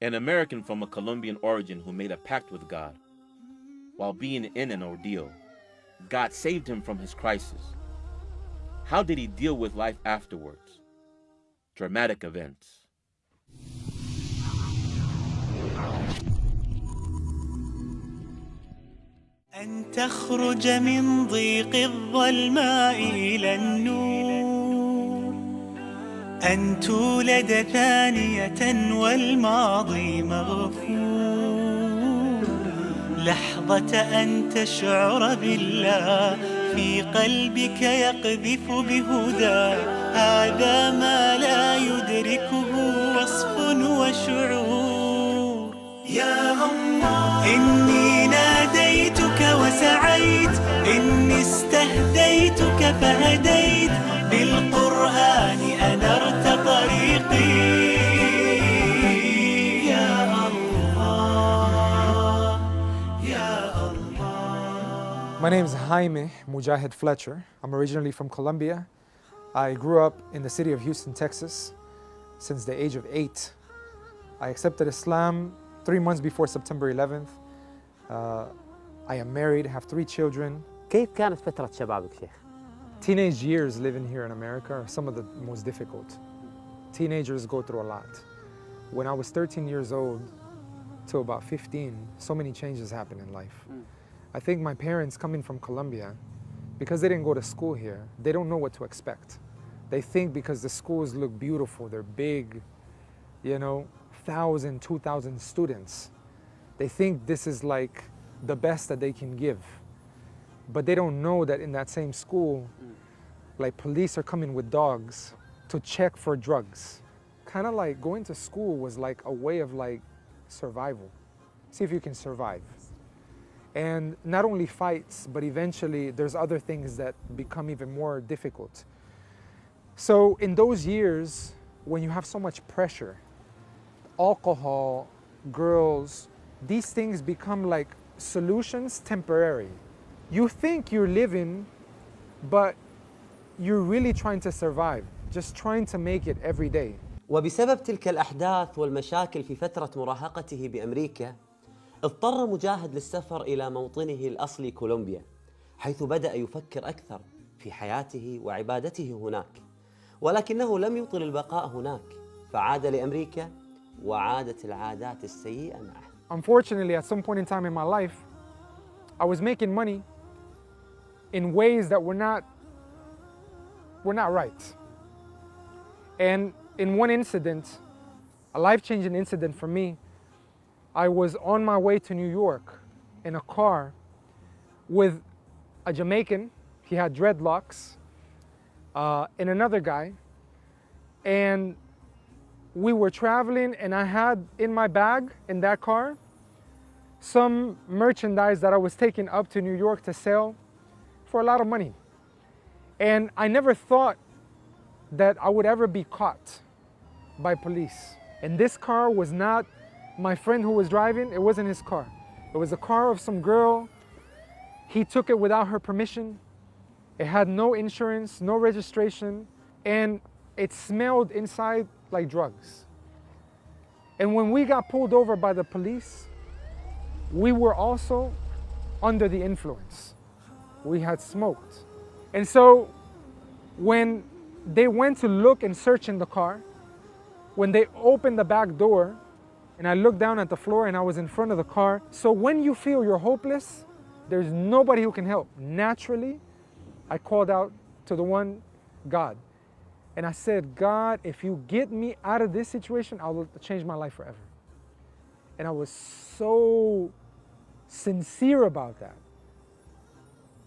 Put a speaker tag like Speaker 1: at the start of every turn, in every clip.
Speaker 1: an American from a Colombian origin who made a pact with God. While being in an ordeal, God saved him from his crisis. How did he deal with life afterwards? Dramatic events.
Speaker 2: أن تخرج من ضيق الظلماء إلى النور، أن تولد ثانية والماضي مغفور، لحظة أن تشعر بالله في قلبك يقذف بهدى، هذا ما لا يدركه وصف وشعور. يا الله إني ناديتك وسعيت، إني استهديتك فهديت، بالقرآن أنرت طريقي. يا الله يا الله.
Speaker 3: My name is Jaime Mujahid Fletcher. I'm originally from Colombia. I grew up in the city of Houston, Texas since the age of 8. I accepted Islam 3 months before September 11th. I am married, have 3 children.
Speaker 4: كيف كانت فترة شبابك شيخ؟
Speaker 3: Teenage years living here in America are some of the most difficult. Teenagers go through a lot. When I was 13 years old to about 15, so many changes happened in life. I think my parents coming from Colombia, because they didn't go to school here, they don't know what to expect. They think because the schools look beautiful, they're big, 1,000, 2,000 students. They think this is like the best that they can give. But they don't know that in that same school, like police are coming with dogs to check for drugs. Kind of like going to school was like a way of like survival. See if you can survive. And not only fights, but eventually there's other things that become even more difficult. So in those years, when you have so much pressure, alcohol, girls, these things become like solutions temporary. You think you're living, but you're really trying to survive, just trying to make it every day.
Speaker 4: وبسبب تلك الأحداث والمشاكل في فترة مراهقته بأمريكا، اضطر مجاهد للسفر إلى موطنه الأصلي كولومبيا، حيث بدأ يفكر أكثر في حياته وعبادته هناك، ولكنه لم يطل البقاء هناك، فعاد لأمريكا وعادت العادات السيئة معه.
Speaker 3: Unfortunately, at some point in time in my life, I was making money in ways that were not right. And in one incident, a life-changing incident for me, I was on my way to New York in a car with a Jamaican, he had dreadlocks, and another guy. And we were traveling, and I had in my bag, in that car, some merchandise that I was taking up to New York to sell for a lot of money. And I never thought that I would ever be caught by police. And this car was not my friend who was driving, it wasn't his car. It was a car of some girl. He took it without her permission. It had no insurance, no registration, and it smelled inside like drugs. And when we got pulled over by the police, we were also under the influence. We had smoked. And so when they went to look and search in the car, when they opened the back door, and I looked down at the floor and I was in front of the car. So when you feel you're hopeless, there's nobody who can help. Naturally, I called out to the one, God. And I said, God, if you get me out of this situation, I will change my life forever. And I was so sincere about that.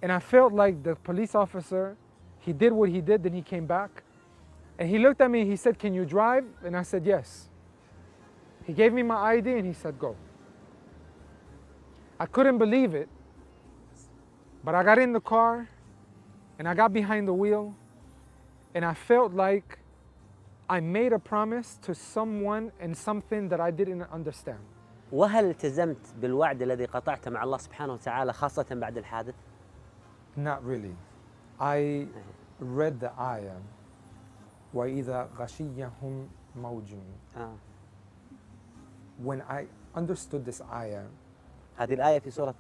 Speaker 3: And I felt like the police officer, he did what he did, then he came back. And he looked at me, he said, can you drive? And I said, yes. He gave me my ID and he said, go. I couldn't believe it, but I got in the car and I got behind the wheel and I felt like I made a promise to someone and something that I didn't understand.
Speaker 4: وهل التزمت بالوعد الذي قطعته مع الله سبحانه وتعالى خاصة بعد الحادث؟
Speaker 3: Not really. I read the ayah, وَإِذَا غَشِيَّهُمْ مَوْجٌ. when I understood this ayah,
Speaker 4: هذه الآية في سورة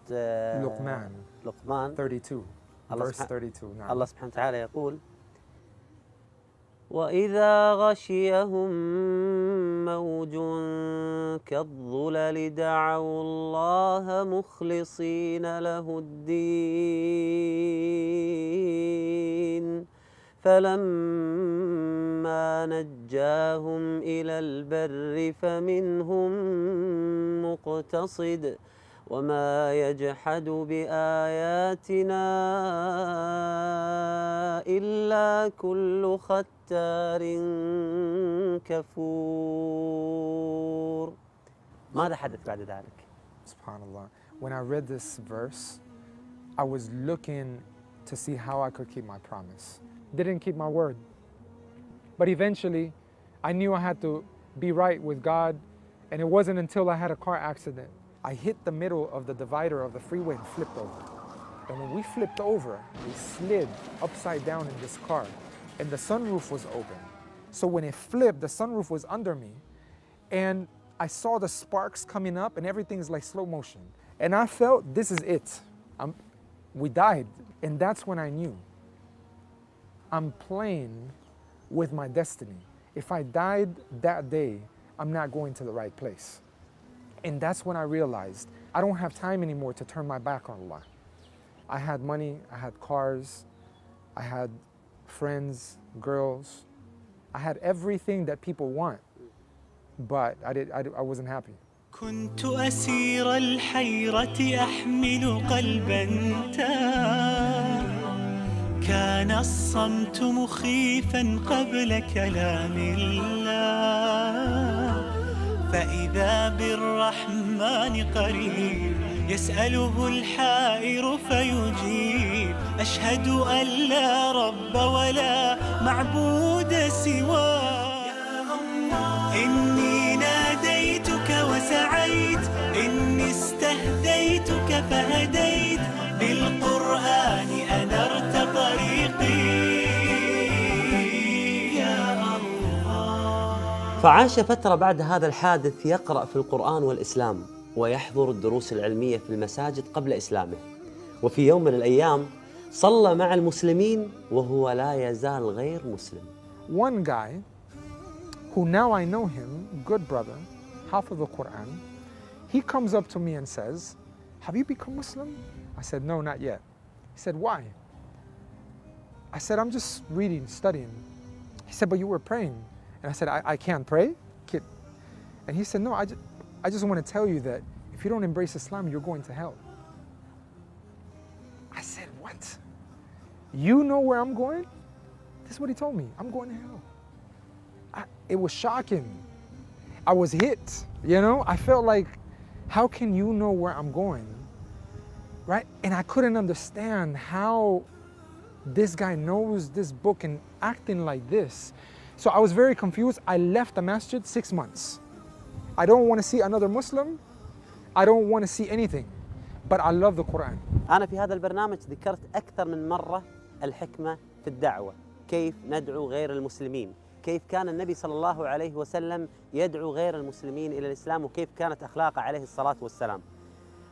Speaker 3: لقمان 32 verse 32. نعم.
Speaker 4: الله سبحانه وتعالى يقول: وإذا غشيهم موج كالظلل دعوا الله مخلصين له الدين فلما نجاهم إلى البر فمنهم مقتصد وما يجحد بآياتنا إلا كل ختار كفور. ماذا حدث بعد ذلك؟
Speaker 3: Subhanallah. When I read this verse, I was looking to see how I could keep my promise. Didn't keep my word. But eventually, I knew I had to be right with God, and it wasn't until I had a car accident. I hit the middle of the divider of the freeway and flipped over. And when we flipped over, we slid upside down in this car, and the sunroof was open. So when it flipped, the sunroof was under me, and I saw the sparks coming up, and everything's like slow motion. And I felt, this is it. We died. And that's when I knew I'm playing with my destiny. If I died that day, I'm not going to the right place. And that's when I realized I don't have time anymore to turn my back on Allah. I had money, I had cars, I had friends, girls. I had everything that people want, but I wasn't happy.
Speaker 2: كنت أسير الحيرة أحمل قلبا تاه كان الصمت مخيفا قبل كلام الله فإذا بالرحمن قريب يسأله الحائر فيجيب أشهد أن لا رب ولا معبود سواه يا الله إني ناديتك وسعيت إني استهديتك فهديت بالقرآن أنرت طريقي يا الله.
Speaker 4: فعاش فترة بعد هذا الحادث يقرأ في القرآن والإسلام ويحضر الدروس العلمية في المساجد قبل إسلامه. وفي يوم من الأيام صلى مع المسلمين وهو لا يزال غير مسلم.
Speaker 3: One guy who now I know him, good brother, half of the Quran, he comes up to me and says, have you become Muslim? I said, no, not yet. He said, why? I said, I'm just reading, studying. He said, but you were praying. And I said, I can't pray? Kid. And he said, no, I just want to tell you that if you don't embrace Islam, you're going to hell. I said, what? You know where I'm going? This is what he told me. I'm going to hell. It was shocking. I was hit, you know? I felt like, how can you know where I'm going? Right? And I couldn't understand how this guy knows this book and acting like this. So I was very confused. I left the masjid 6 months. I don't want to see another Muslim. I don't want to see anything. But I love the Quran.
Speaker 4: أنا في هذا البرنامج ذكرت أكثر من مرة الحكمة في الدعوة، كيف ندعو غير المسلمين، كيف كان النبي صلى الله عليه وسلم يدعو غير المسلمين إلى الإسلام، وكيف كانت أخلاقه عليه الصلاة والسلام.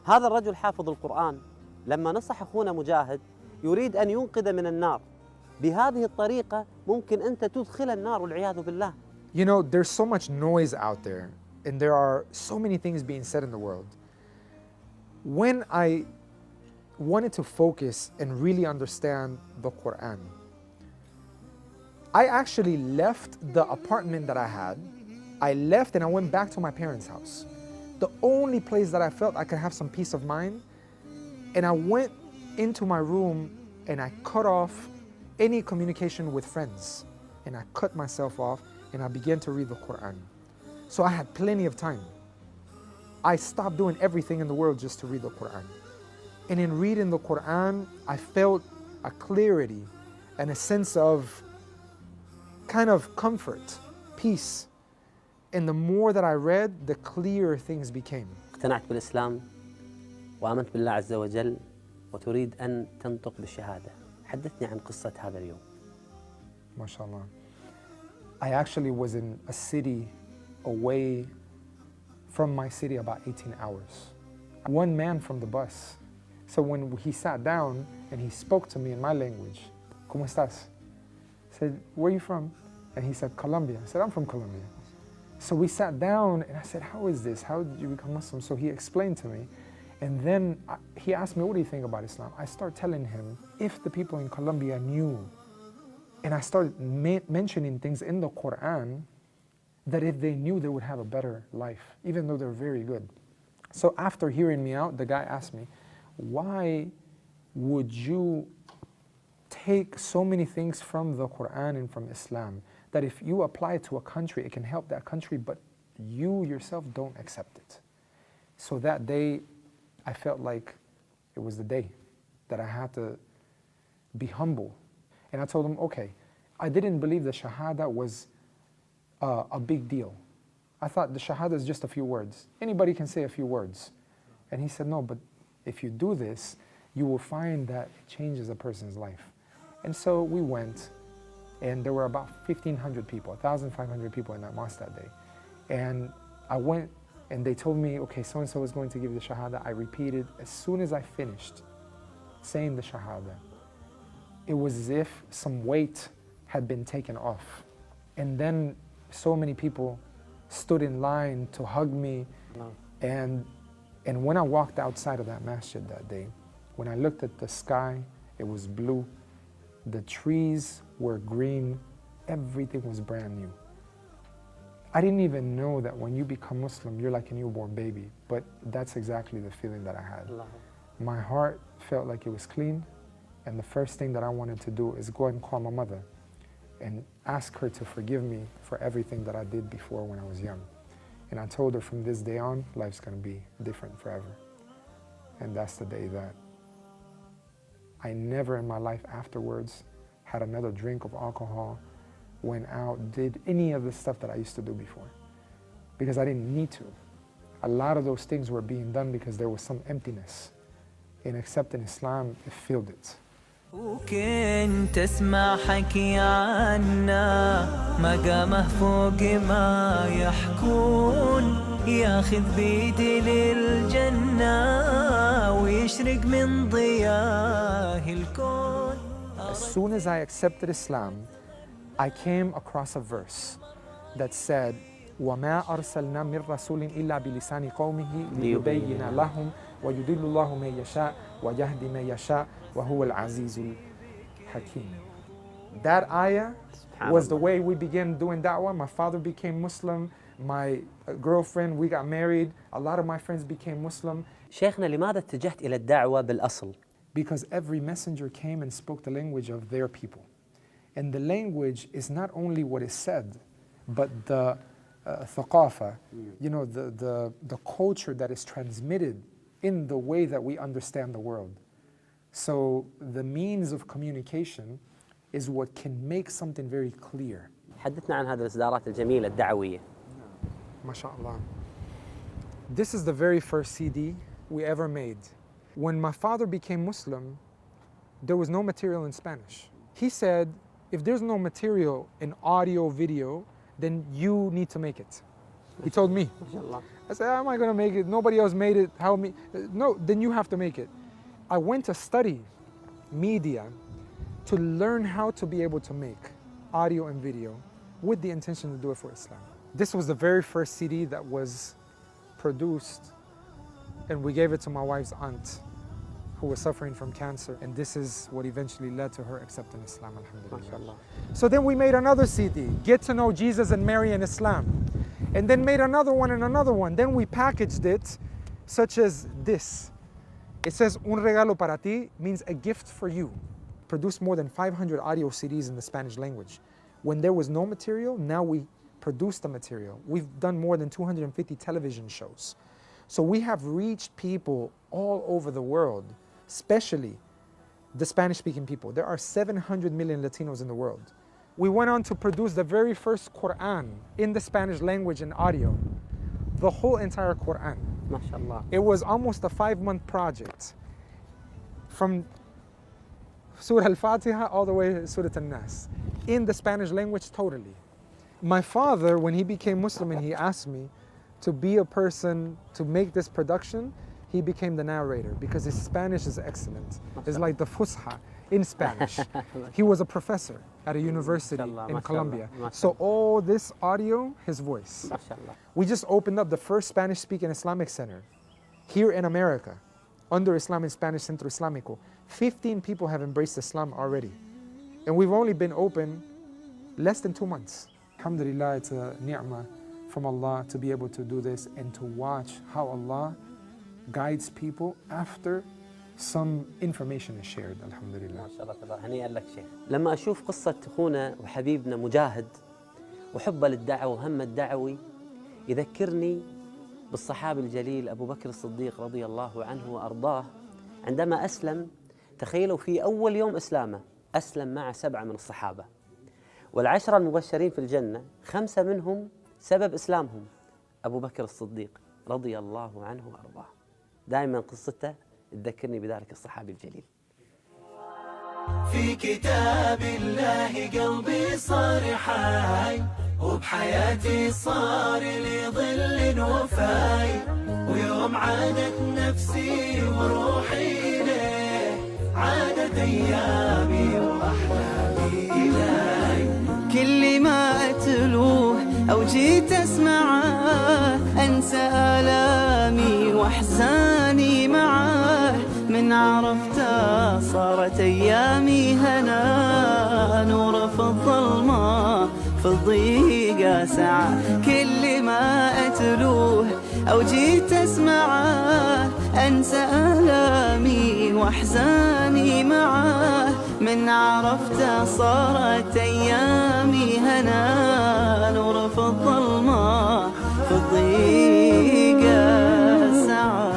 Speaker 4: هذا الرجل حافظ القرآن لما نصح أخونا مجاهد يريد أن ينقذ من النار. بهذه الطريقة ممكن أنت تدخل النار والعياذ بالله.
Speaker 3: You know, there's so much noise out there, and there are so many things being said in the world. When I wanted to focus and really understand the Quran, I actually left the apartment that I had. I left and I went back to my parents' house. The only place that I felt I could have some peace of mind. And I went into my room and I cut off any communication with friends. And I cut myself off and I began to read the Quran. So I had plenty of time. I stopped doing everything in the world just to read the Quran. And in reading the Quran, I felt a clarity and a sense of kind of comfort, peace. And the more that I read, the clearer things became.
Speaker 4: اقتنعت بالإسلام وآمنت بالله عز وجل وتريد أن تنطق بالشهادة. حدثني عن قصة هذا اليوم.
Speaker 3: MashaAllah. I actually was in a city away from my city about 18 hours. One man from the bus. So when he sat down and he spoke to me in my language, ¿Cómo estás? I said, where are you from? And he said, Colombia. I said, I'm from Colombia. So we sat down and I said, how is this? How did you become Muslim? So he explained to me. And then he asked me, what do you think about Islam? I started telling him, if the people in Colombia knew, and I started mentioning things in the Quran, that if they knew, they would have a better life, even though they're very good. So after hearing me out, the guy asked me, why would you take so many things from the Quran and from Islam, that if you apply it to a country, it can help that country, but you yourself don't accept it? So that day, I felt like it was the day that I had to be humble. And I told him, okay, I didn't believe the Shahada was a big deal. I thought the Shahada is just a few words. Anybody can say a few words. And he said, no, but if you do this, you will find that it changes a person's life. And so we went, and there were about 1,500 people, 1,500 people in that mosque that day. And I went, and they told me, okay, so-and-so is going to give you the Shahada. I repeated. As soon as I finished saying the Shahada, it was as if some weight had been taken off. And then so many people stood in line to hug me.
Speaker 4: Wow.
Speaker 3: And when I walked outside of that masjid that day, when I looked at the sky, it was blue. The trees were green. Everything was brand new. I didn't even know that when you become Muslim, you're like a newborn baby. But that's exactly the feeling that I had.
Speaker 4: Allah.
Speaker 3: My heart felt like it was clean. And the first thing that I wanted to do is go and call my mother and ask her to forgive me for everything that I did before when I was young. And I told her, from this day on, life's gonna be different forever. And that's the day that I never in my life afterwards had another drink of alcohol, went out, did any of the stuff that I used to do before, because I didn't need to. A lot of those things were being done because there was some emptiness. In accepting Islam, it filled it.
Speaker 2: وكنت اسمع حكي عنا مقامه فوق ما يحكون ياخذ بيدي للجنة ويشرق من ضياه الكون.
Speaker 3: As soon as I accepted Islam, I came across a verse that said, وَمَا أَرْسَلْنَا مِن رَسُولٍ إِلَّا بِلِسَانِ قَوْمِهِ لِيُبَيِّنَ لَهُمْ وَيُضِلُّ اللَّهُ مَن يَشَاءُ وَيَهْدِي مَن يَشَاءُ وَهُوَ الْعَزِيزُ الْحَكِيمُ. That ayah was the way we began doing da'wah. My father became Muslim. My girlfriend, we got married. A lot of my friends became Muslim.
Speaker 4: شيخنا لماذا اتجهت إلى الدعوة بالأصل؟
Speaker 3: Because every messenger came and spoke the language of their people. And the language is not only what is said, but the thaqafa, you know, the culture that is transmitted in the way that we understand the world. So the means of communication is what can make something very clear.
Speaker 4: حدثنا عن هذه الإصدارات الجميلة الدعوية.
Speaker 3: MashaAllah. This is the very first CD we ever made. When my father became Muslim, there was no material in Spanish. He said, if there's no material in audio, video, then you need to make it. He told me. I said, how am I going to make it? Nobody else made it. How me? No, then you have to make it. I went to study media to learn how to be able to make audio and video with the intention to do it for Islam. This was the very first CD that was produced, and we gave it to my wife's aunt who was suffering from cancer, and this is what eventually led to her accepting Islam, alhamdulillah. So then we made another CD, Get to Know Jesus and Mary and Islam, and then made another one and another one. Then we packaged it such as this. It says, Un regalo para ti, means a gift for you. Produced more than 500 audio CDs in the Spanish language. When there was no material, now we produced the material. We've done more than 250 television shows. So we have reached people all over the world, especially the Spanish-speaking people. There are 700 million Latinos in the world. We went on to produce the very first Quran in the Spanish language and audio, the whole entire Quran.
Speaker 4: MashaAllah.
Speaker 3: It was almost a 5-month project, from Surah Al-Fatiha all the way to Surah Al-Nas, in the Spanish language totally. My father, when he became Muslim and he asked me, to be a person, to make this production, he became the narrator because his Spanish is excellent. It's like the Fusha in Spanish. He was a professor at a university in Colombia. So all this audio, his voice. We just opened up the first Spanish-speaking Islamic center here in America, under Islam and Spanish Centro Islamico. 15 people have embraced Islam already. And we've only been open less than 2 months. Alhamdulillah, it's a ni'mah from Allah to be able to do this and to watch how Allah guides people after some information is shared. Alhamdulillah.
Speaker 4: ما شاء الله تبارك. هنيئا لك شيخ. لما أشوف قصة أخونا وحبيبنا مجاهد وحبه للدعوة وهمه الدعوي يذكرني بالصحابي الجليل أبو بكر الصديق رضي الله عنه وأرضاه. عندما أسلم، تخيلوا في أول يوم إسلامه أسلم مع 7 من الصحابة، والعشرة المبشرين في الجنة 5 منهم سبب إسلامهم أبو بكر الصديق رضي الله عنه وأرضاه. دائما قصته تذكرني بذلك الصحابي الجليل.
Speaker 2: في كتاب الله قلبي صار حي، وبحياتي صار لي ظل وفاي، ويوم عادت نفسي وروحي إليه عادت أيامي وأحلامي إلهي. كل ما أتلوه أو جيت أسمعه أنسى آلامي وأحزاني معاه، من عرفته صارت أيامي هنا، نور في الظلمة في الضيقة ساعة. كل ما أتلوه أو جيت أسمعه أنسى آلامي وأحزاني معاه، من عرفته صارت أيامي هنا، نور في الظلمة في الضيقة ساعة.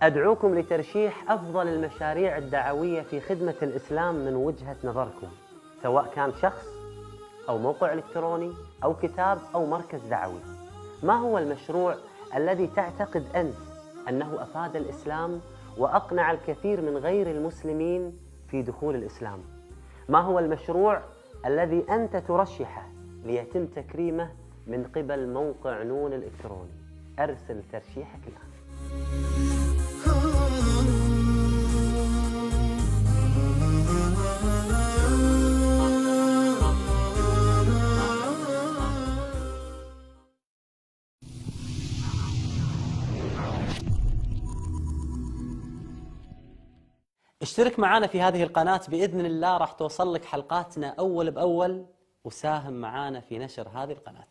Speaker 4: أدعوكم لترشيح أفضل المشاريع الدعوية في خدمة الإسلام من وجهة نظركم، سواء كان شخص أو موقع إلكتروني أو كتاب أو مركز دعوي. ما هو المشروع الذي تعتقد أنت أنه أفاد الإسلام وأقنع الكثير من غير المسلمين في دخول الإسلام؟ ما هو المشروع الذي أنت ترشحه ليتم تكريمه من قبل موقع نون الإلكتروني؟ أرسل ترشيحك الآن. اشترك معنا في هذه القناة، بإذن الله راح توصل لك حلقاتنا أول بأول، وساهم معنا في نشر هذه القناة.